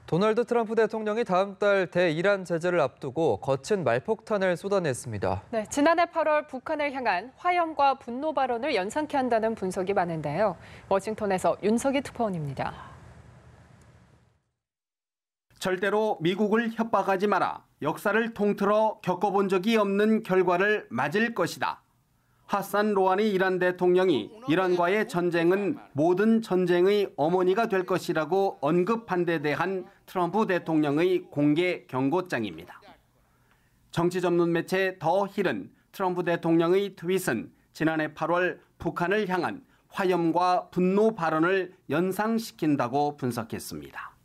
도널드 트럼프 대통령이 다음 달 대이란 제재를 앞두고 거친 말폭탄을 쏟아냈습니다. 네, 지난해 8월 북한을 향한 화염과 분노 발언을 연상케 한다는 분석이 많은데요. 워싱턴에서 윤석희 특파원입니다. 절대로 미국을 협박하지 마라. 역사를 통틀어 겪어본 적이 없는 결과를 맞을 것이다. 하산 로하니 이란 대통령이 이란과의 전쟁은 모든 전쟁의 어머니가 될 것이라고 언급한 데 대한 트럼프 대통령의 공개 경고장입니다. 정치 전문 매체 더 힐은 트럼프 대통령의 트윗은 지난해 8월 북한을 향한 화염과 분노 발언을 연상시킨다고 분석했습니다.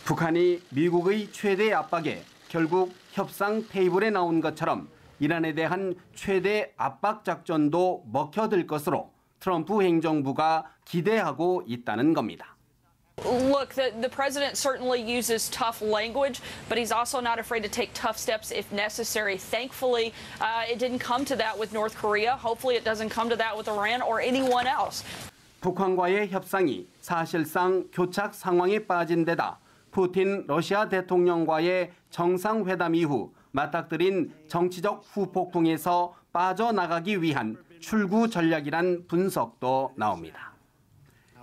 북한이 미국의 최대 압박에 결국 협상 테이블에 나온 것처럼 이란에 대한 최대 압박 작전도 먹혀들 것으로 트럼프 행정부가 기대하고 있다는 겁니다. Look, the president certainly uses tough language, but he's also not afraid to take tough steps if necessary. Thankfully, it didn't come to that with North Korea. Hopefully it doesn't come to that with Iran or anyone else. 북한과의 협상이 사실상 교착 상황에 빠진 데다 푸틴 러시아 대통령과의 정상회담 이후 맞닥뜨린 정치적 후폭풍에서 빠져나가기 위한 출구 전략이란 분석도 나옵니다.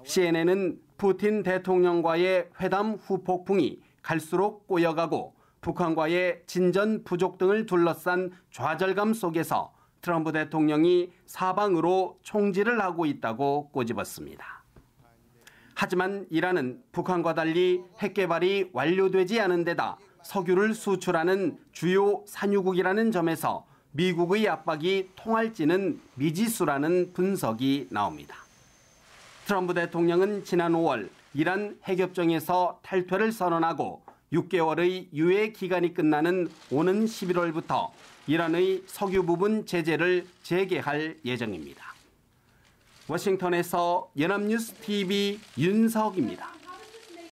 CNN은 푸틴 대통령과의 회담 후폭풍이 갈수록 꼬여가고 북한과의 진전 부족 등을 둘러싼 좌절감 속에서 트럼프 대통령이 사방으로 총질을 하고 있다고 꼬집었습니다. 하지만 이란은 북한과 달리 핵 개발이 완료되지 않은 데다 석유를 수출하는 주요 산유국이라는 점에서 미국의 압박이 통할지는 미지수라는 분석이 나옵니다. 트럼프 대통령은 지난 5월 이란 핵협정에서 탈퇴를 선언하고 6개월의 유예 기간이 끝나는 오는 11월부터 이란의 석유 부분 제재를 재개할 예정입니다. 워싱턴에서 연합뉴스 TV 윤석입니다.